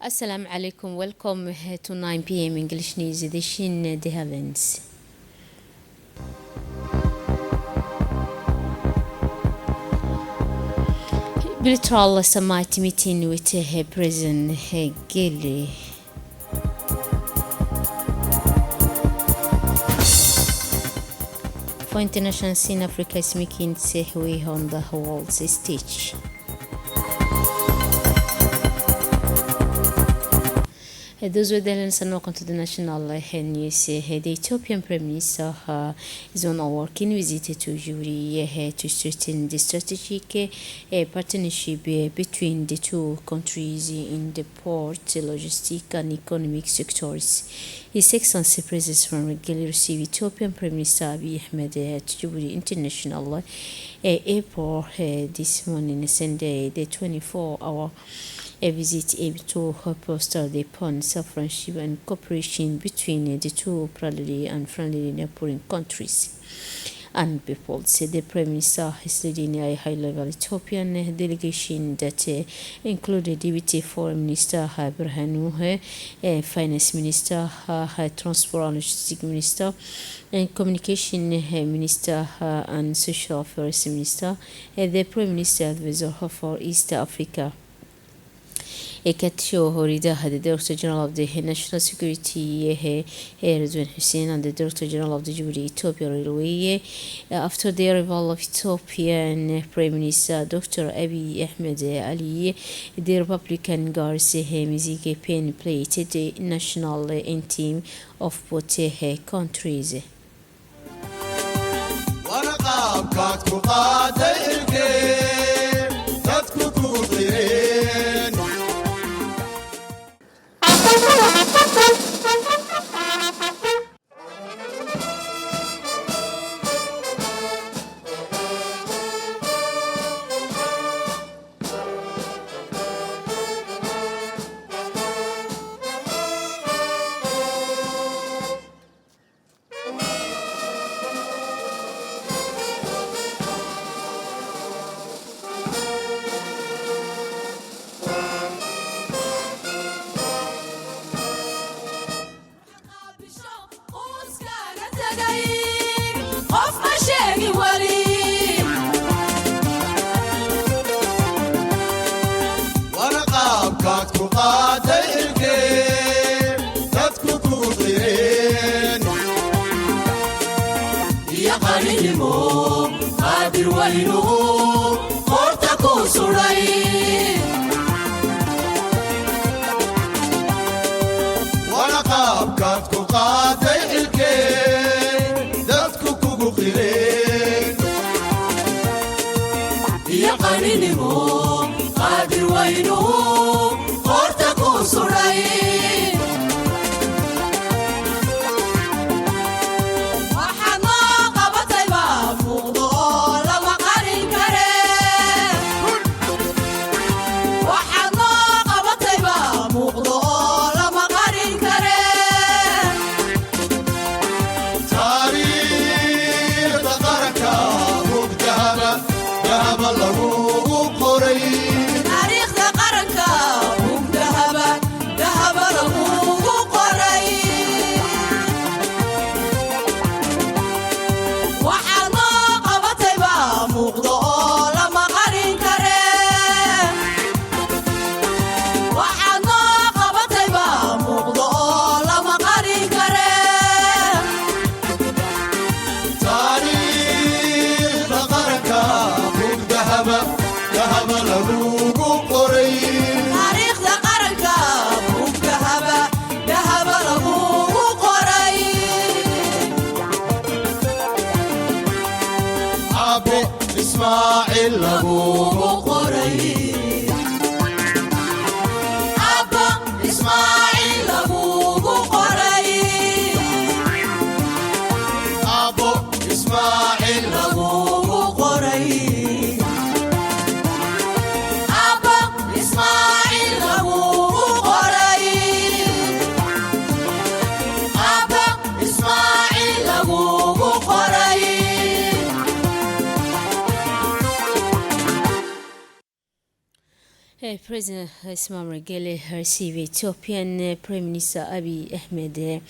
Assalamu alaikum. Welcome to 9 p.m. English News Edition. The heavens. Bilateral summit meeting with President Gili. For international scene, Africa is making its way on the world stage. Those were the headlines and welcome to the national news. The Ethiopian Prime Minister is on a working visit to Djibouti to strengthen the strategic partnership between the two countries in the port, logistic and economic sectors. His Excellency President regularly received Ethiopian Prime Minister Abiy Ahmed at Djibouti International Airport this morning, Sunday, the 24-hour a visit aimed to foster the bonds of friendship and cooperation between the two proudly and friendly neighboring countries and people. Said the Prime Minister is leading a high-level Ethiopian delegation that included Deputy Foreign Minister Birhanu, Finance Minister, Transport and Logistics Minister, and Communication Minister and Social Affairs Minister, the Prime Minister Advisor for East Africa. Ekatio Horida, the Director General of the National Security, Rizwan Hussein, and the Director General of the Djibouti Ethiopia Railway, after the arrival of Ethiopian Prime Minister Dr. Abiy Ahmed Ali, the Republican Guards music pen played the national anthem of both countries. President Ismail Margele received Ethiopian Prime Minister Abiy Ahmed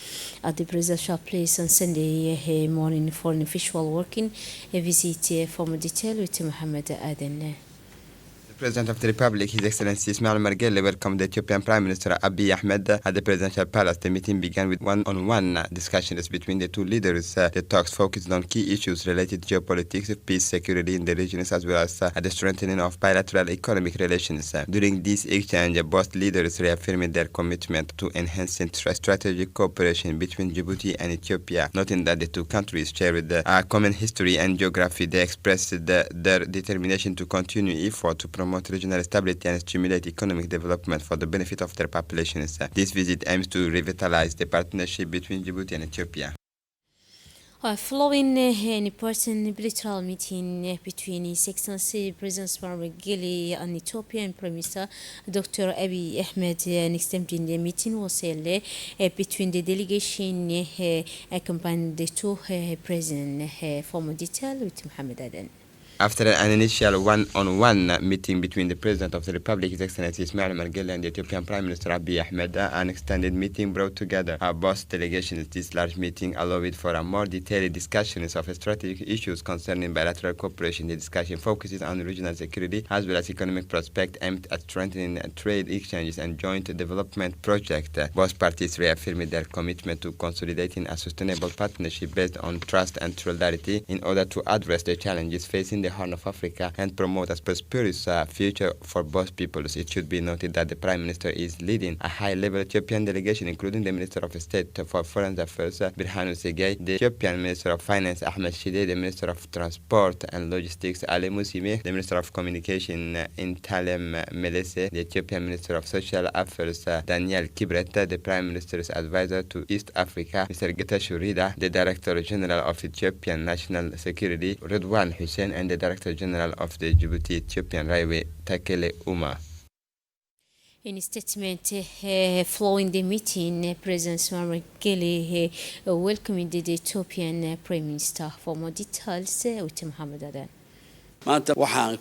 at the presidential place on Sunday morning for an official working visit from detail with Mohammed Aden. The President of the Republic, His Excellency Ismail Margele, welcomed the Ethiopian Prime Minister Abiy Ahmed at the presidential palace. The meeting began with one-on-one discussions between the two leaders. The talks focused on key issues related to geopolitics, peace, security in the regions, as well as the strengthening of bilateral economic relations. During this exchange, both leaders reaffirmed their commitment to enhancing strategic cooperation between Djibouti and Ethiopia, noting that the two countries shared a common history and geography. They expressed their determination to continue effort to promote regional stability and stimulate economic development for the benefit of their populations. This visit aims to revitalize the partnership between Djibouti and Ethiopia. Following an important bilateral meeting between His Excellency President Ismail Margele and Ethiopian Prime Minister Dr. Abiy Ahmed, an extended meeting was held between the delegation accompanying the two presidents. For more detail with Mohammed Aden. After an initial one-on-one meeting between the President of the Republic, His Excellency Ismail Margele, and the Ethiopian Prime Minister Abiy Ahmed, an extended meeting brought together both delegations. This large meeting allowed for a more detailed discussions of strategic issues concerning bilateral cooperation. The discussion focuses on regional security as well as economic prospects aimed at strengthening trade exchanges and joint development projects. Both parties reaffirmed their commitment to consolidating a sustainable partnership based on trust and solidarity in order to address the challenges facing the Horn of Africa and promote a prosperous future for both peoples. It should be noted that the Prime Minister is leading a high-level Ethiopian delegation, including the Minister of State for Foreign Affairs, Birhanu Segei, the Ethiopian Minister of Finance, Ahmed Shide, the Minister of Transport and Logistics, Ali Musime, the Minister of Communication, Intalem Melese, the Ethiopian Minister of Social Affairs, Daniel Kibret, the Prime Minister's advisor to East Africa, Mr. Getachew Reda, the Director General of Ethiopian National Security, Redwan Hussein, and the Director General of the Djibouti-Ethiopian Railway, Takele Uma. In a statement following the meeting, President Ismail Margele welcomed the Ethiopian Prime Minister. For more details, with Mohammed Aden.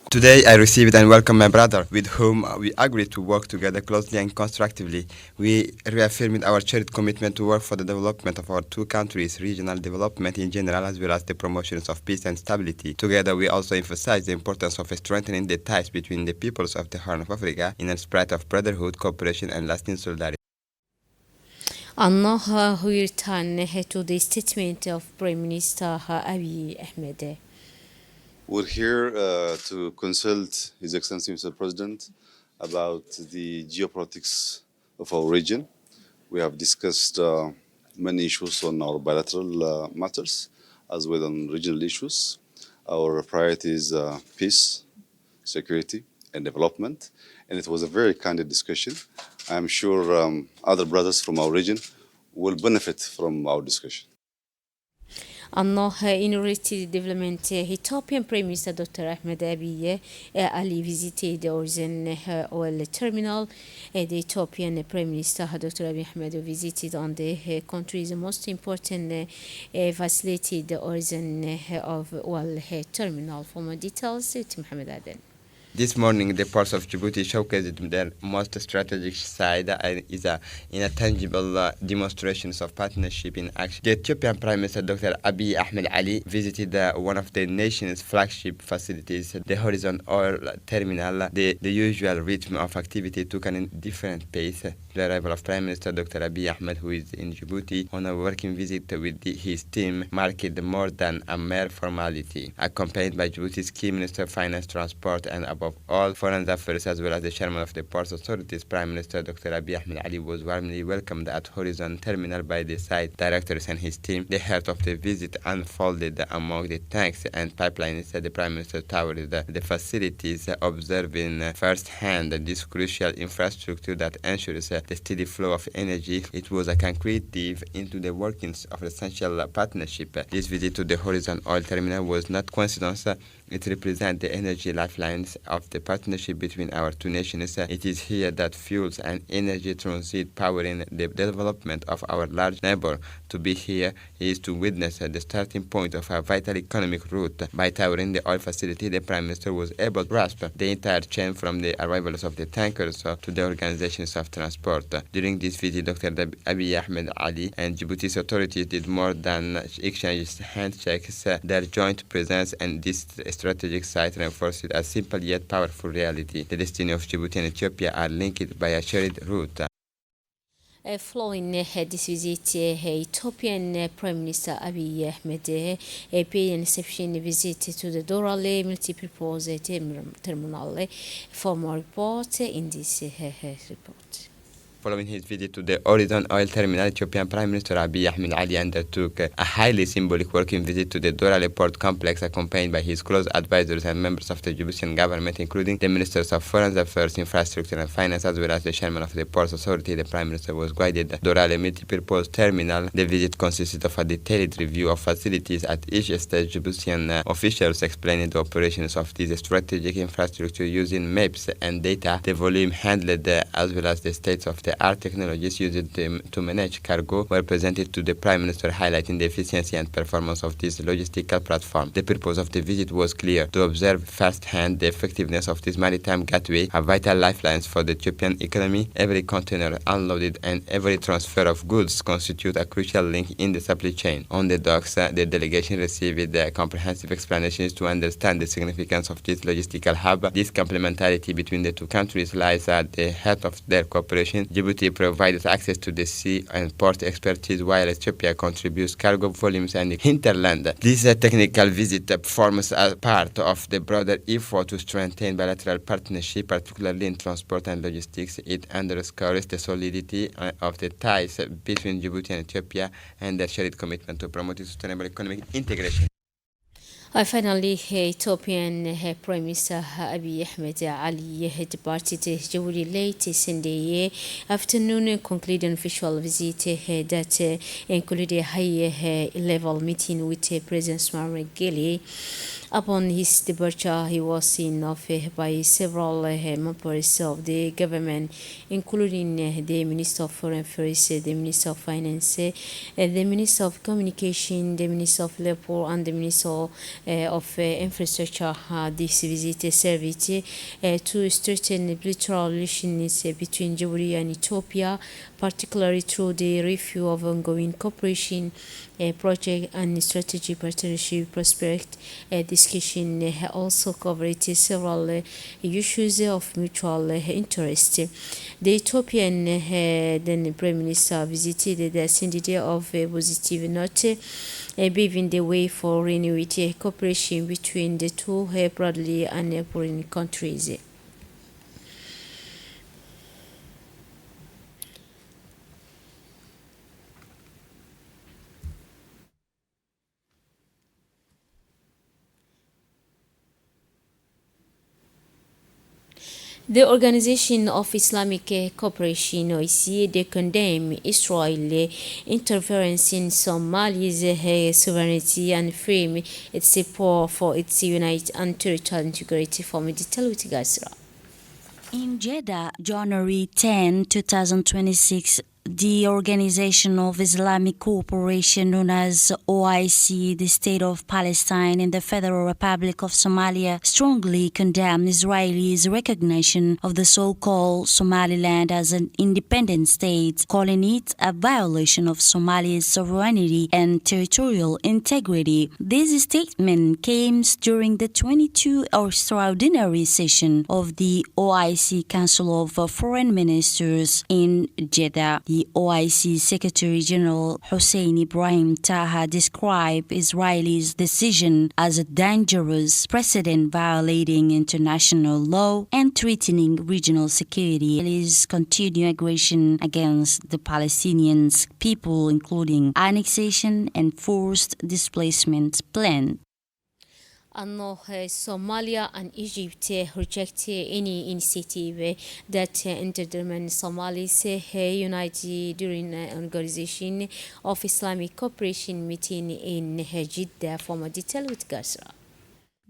Today I received and welcomed my brother, with whom we agreed to work together closely and constructively. We reaffirmed our shared commitment to work for the development of our two countries, regional development in general, as well as the promotions of peace and stability. Together we also emphasized the importance of strengthening the ties between the peoples of the Horn of Africa in a spirit of brotherhood, cooperation, and lasting solidarity. Anna who returned to the statement of Prime Minister Abiy Ahmed. We're here to consult His Excellency Mr. President about the geopolitics of our region. We have discussed many issues on our bilateral matters as well on regional issues. Our priority is peace, security, and development. And it was a very candid discussion. I'm sure other brothers from our region will benefit from our discussion. Anno inaugurated development Ethiopian Prime Minister Dr. Ahmed Abiy Ali visited the Orzen oil terminal. The Ethiopian Prime Minister Dr. Abiy Ahmed visited on the country's most important facility, the Orzen of oil terminal. For more details, to Mohammed Aden. This morning, the ports of Djibouti showcased their most strategic side in a tangible demonstrations of partnership in action. The Ethiopian Prime Minister Dr. Abiy Ahmed Ali visited one of the nation's flagship facilities, the Horizon Oil Terminal. The usual rhythm of activity took a different pace. The arrival of Prime Minister Dr. Abiy Ahmed, who is in Djibouti on a working visit with his team, marked more than a mere formality. Accompanied by Djibouti's key Minister of Finance, Transport, and above all Foreign Affairs, as well as the Chairman of the Ports Authorities, Prime Minister Dr. Abiy Ahmed Ali was warmly welcomed at Horizon Terminal by the site directors and his team. The heart of the visit unfolded among the tanks and pipelines. The Prime Minister toured the facilities, observing firsthand this crucial infrastructure that ensures the steady flow of energy. It was a concrete dive into the workings of the essential partnership. This visit to the Horizon Oil Terminal was not coincidence. It represents the energy lifelines of the partnership between our two nations. It is here that fuels and energy transit powering the development of our large neighbor. To be here is to witness the starting point of a vital economic route. By touring the oil facility, the Prime Minister was able to grasp the entire chain from the arrivals of the tankers to the organizations of transport. During this visit, Dr. Abiy Ahmed Ali and Djibouti's authorities did more than exchange handshakes. Their joint presence in this strategic site reinforced a simple yet powerful reality. The destiny of Djibouti and Ethiopia are linked by a shared route. Following this visit, Ethiopian Prime Minister Abiy Ahmed paid an exceptional visit to the Dorale multi-purpose terminal. For more report in this report. Following his visit to the Horizon Oil Terminal, Ethiopian Prime Minister Abiy Ahmed Ali undertook a highly symbolic working visit to the Dorale port complex, accompanied by his close advisors and members of the Djiboutian government, including the Ministers of Foreign Affairs, Infrastructure and Finance, as well as the Chairman of the Ports Authority. The Prime Minister was guided to Dorale multi-purpose terminal. The visit consisted of a detailed review of facilities at each stage. Djiboutian officials explained the operations of this strategic infrastructure using maps and data, the volume handled, as well as the states of the art technologies used to manage cargo were presented to the Prime Minister, highlighting the efficiency and performance of this logistical platform. The purpose of the visit was clear: to observe firsthand the effectiveness of this maritime gateway, a vital lifeline for the Ethiopian economy. Every container unloaded and every transfer of goods constitute a crucial link in the supply chain. On the docks, the delegation received comprehensive explanations to understand the significance of this logistical hub. This complementarity between the two countries lies at the heart of their cooperation. Djibouti provides access to the sea and port expertise, while Ethiopia contributes cargo volumes and hinterland. This technical visit forms a part of the broader effort to strengthen bilateral partnership, particularly in transport and logistics. It underscores the solidity of the ties between Djibouti and Ethiopia and their shared commitment to promoting sustainable economic integration. Finally, Ethiopian Prime Minister Abiy Ahmed Ali departed Djibouti late Sunday afternoon, concluding official visit that included a high-level meeting with President Ismail Geele. Upon his departure, he was seen off by several members of the government, including the Minister of Foreign Affairs, the Minister of Finance, the Minister of Communication, the Minister of Labor, and the Minister of Infrastructure. This visit served to strengthen bilateral relations between Djibouti and Ethiopia, particularly through the review of ongoing cooperation project and strategic partnership prospect. Discussion also covered several issues of mutual interest. The Ethiopian then Prime Minister visited the candidate of a positive note, paving the way for renewed cooperation between the two broadly and neighboring countries. The Organization of Islamic Cooperation, OIC, they condemn Israel interference in Somalia's sovereignty and frame its support for its unity and territorial integrity. From detail with Gasra. In Jeddah, January 10, 2026, the Organization of Islamic Cooperation, known as OIC, the State of Palestine and the Federal Republic of Somalia, strongly condemned Israel's recognition of the so-called Somaliland as an independent state, calling it a violation of Somalia's sovereignty and territorial integrity. This statement came during the 22nd extraordinary session of the OIC Council of Foreign Ministers in Jeddah. The OIC Secretary General Hussein Ibrahim Taha described Israel's decision as a dangerous precedent violating international law and threatening regional security. Israel's continued aggression against the Palestinian people, including annexation and forced displacement plan. Somalia and Egypt reject any initiative that undermine Somalis unity during an Organization of Islamic Cooperation meeting in Jeddah. For more detail with Gasra.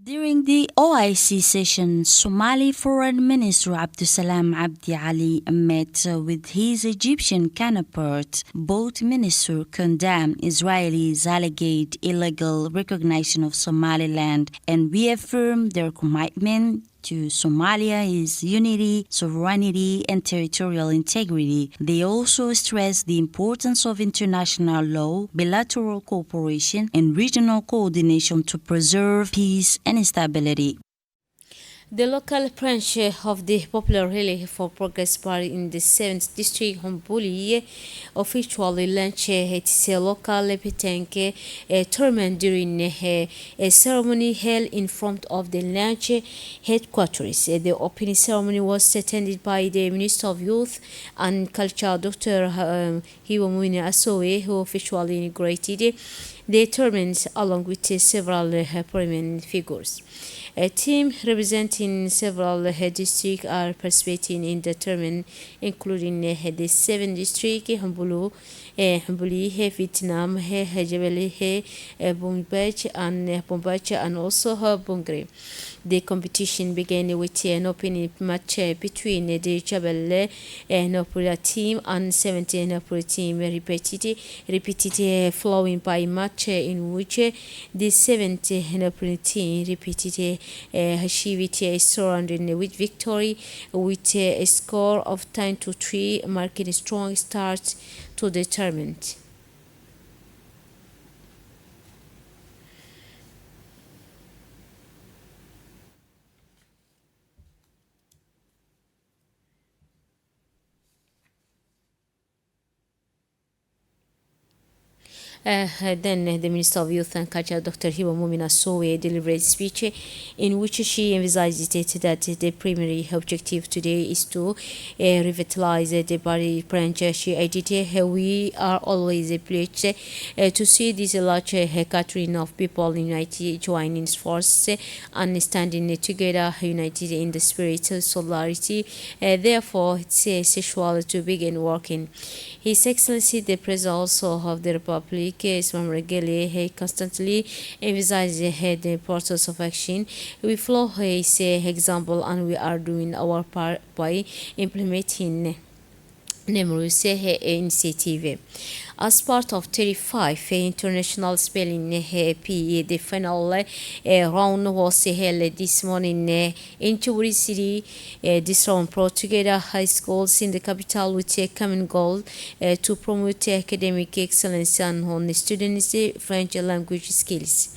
During the OIC session, Somali Foreign Minister Abdusalam Abdi Ali met with his Egyptian counterpart. Both ministers condemned Israel's alleged illegal recognition of Somaliland and reaffirmed their commitment to Somalia's unity, sovereignty, and territorial integrity. They also stressed the importance of international law, bilateral cooperation, and regional coordination to preserve peace and stability. The local branch of the Popular Rally for Progress Party in the 7th District, Homboli, officially launched its local petanque tournament during a ceremony held in front of the launch headquarters. The opening ceremony was attended by the Minister of Youth and Culture, Dr. Hiwamuni Asoe, who officially inaugurated the tournament along with several prominent figures. A team representing several districts are participating in the tournament, including the 7th district, Homboli, Vietnam, Jebel, Bombach, and also Bungri. The competition began with an opening match between the Jebel Nopura team and 17 Nopura team, repeated following by match in which the 7th Nopura team repeated achieved a surrounding with victory with a score of 10-3, marking a strong start to the tournament. Then the Minister of Youth and Culture, Dr. Hiwa Mumina Sowe, delivered a speech in which she emphasized that the primary objective today is to revitalize the body branch. She added, we are always pledged to see this large gathering of people united, joining forces and standing together, united in the spirit of solidarity. Therefore, it's essential to begin working. His Excellency, the President also of the Republic, Ismail Regele, constantly emphasizes the importance of action. We follow his example and we are doing our part by implementing numerous initiatives. As part of 35 International Spelling Bee, the final round was held this morning in Chuburi City. This round brought together high schools in the capital with a common goal to promote academic excellence and on students' French language skills.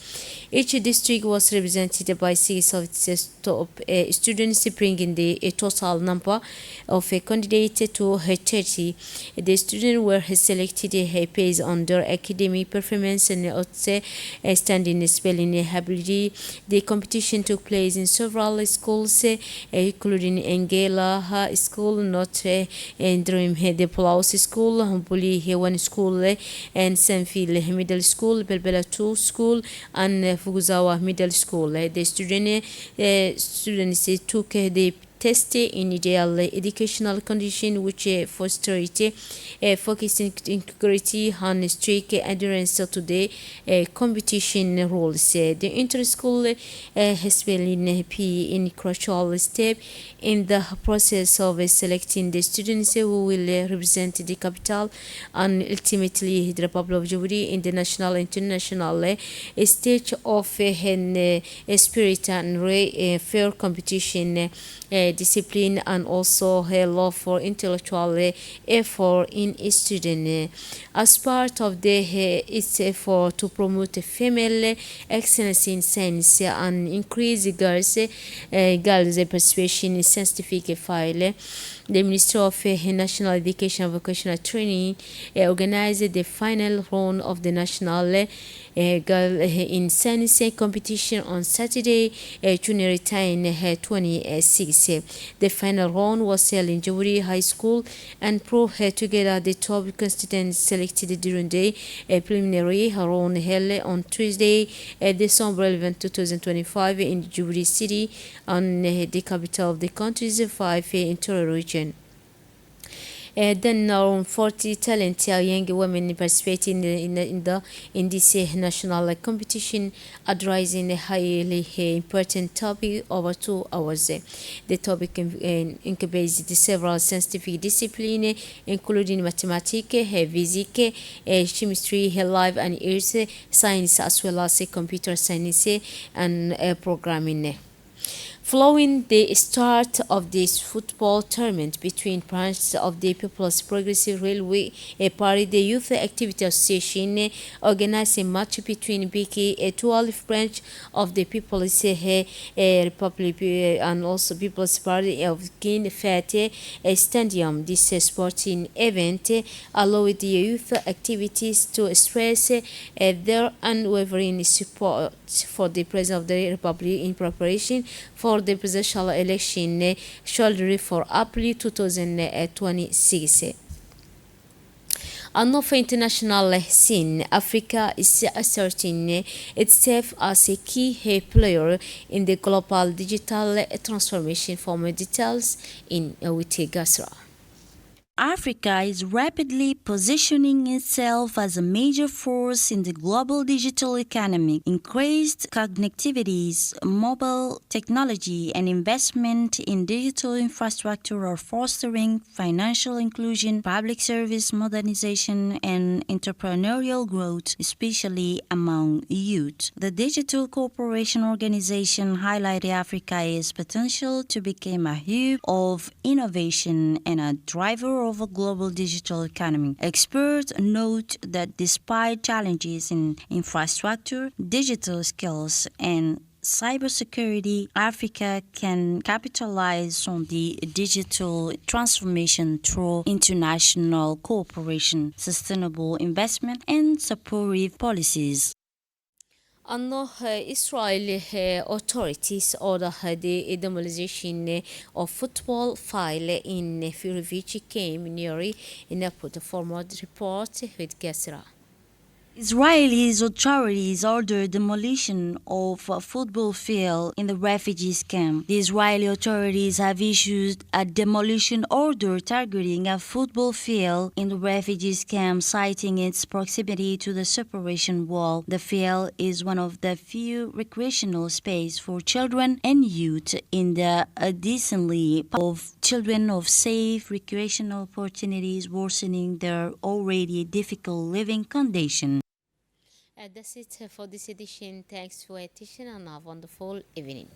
Each district was represented by 6 of its top students, bringing the total number of candidates to 30. The students were selected based on their academic performance and outstanding spelling ability. The competition took place in several schools, including Engela High School, Notre Dame de Pulaus School, Homboli Hewan School, and Sanfil Middle School, Belbela 2 School, and Fukuzawa Middle School. The students took the test in ideal educational condition which fostered focused integrity and strict adherence to the competition rules. The inter-school spelling bee in crucial step in the process of selecting the students who will represent the capital and ultimately the Republic of Djibouti in the national and international stage of spirit and fair competition, discipline, and also love for intellectual effort in a student. As part of its effort to promote female excellence in science and increase girls' participation in scientific field, the Ministry of National Education and Vocational Training organized the final round of the national girl in science competition on Saturday, January 10, 26. The final round was held in Djibouti High School and proved together the top constituents selected during the preliminary round held on Tuesday, December 11, 2025 in Djibouti City, and the capital of the country's 5 interior region. Then around 40 talented young women participating in this national competition, addressing a highly important topic over 2 hours. The topic encompasses the several scientific disciplines, including mathematics, physics, chemistry, life and earth science, as well as computer science and programming. Following the start of this football tournament between branches of the People's Progressive Railway Party, the Youth Activity Association organized a match between BK, a 12 branch of the People's Republic and also People's Party of King Fete Stadium. This sporting event allowed the youth activities to express their unwavering support for the President of the Republic in preparation for the presidential election scheduled for April 2026. On the international scene, Africa is asserting itself as a key player in the global digital transformation. For more details with Gasra. Africa is rapidly positioning itself as a major force in the global digital economy. Increased connectivities, mobile technology, and investment in digital infrastructure are fostering financial inclusion, public service modernization, and entrepreneurial growth, especially among youth. The Digital Cooperation Organization highlighted Africa's potential to become a hub of innovation and a driver of a global digital economy. Experts note that despite challenges in infrastructure, digital skills, and cybersecurity, Africa can capitalize on the digital transformation through international cooperation, sustainable investment, and supportive policies. Israeli authorities ordered the demolition of football field in Firovich came near in a put forward report with Gesra. Israeli authorities ordered demolition of a football field in the refugees camp. The Israeli authorities have issued a demolition order targeting a football field in the refugees camp, citing its proximity to the separation wall. The field is one of the few recreational spaces for children and youth in the decently of children of safe recreational opportunities, worsening their already difficult living conditions. That's it for this edition. Thanks for attention and have a wonderful evening.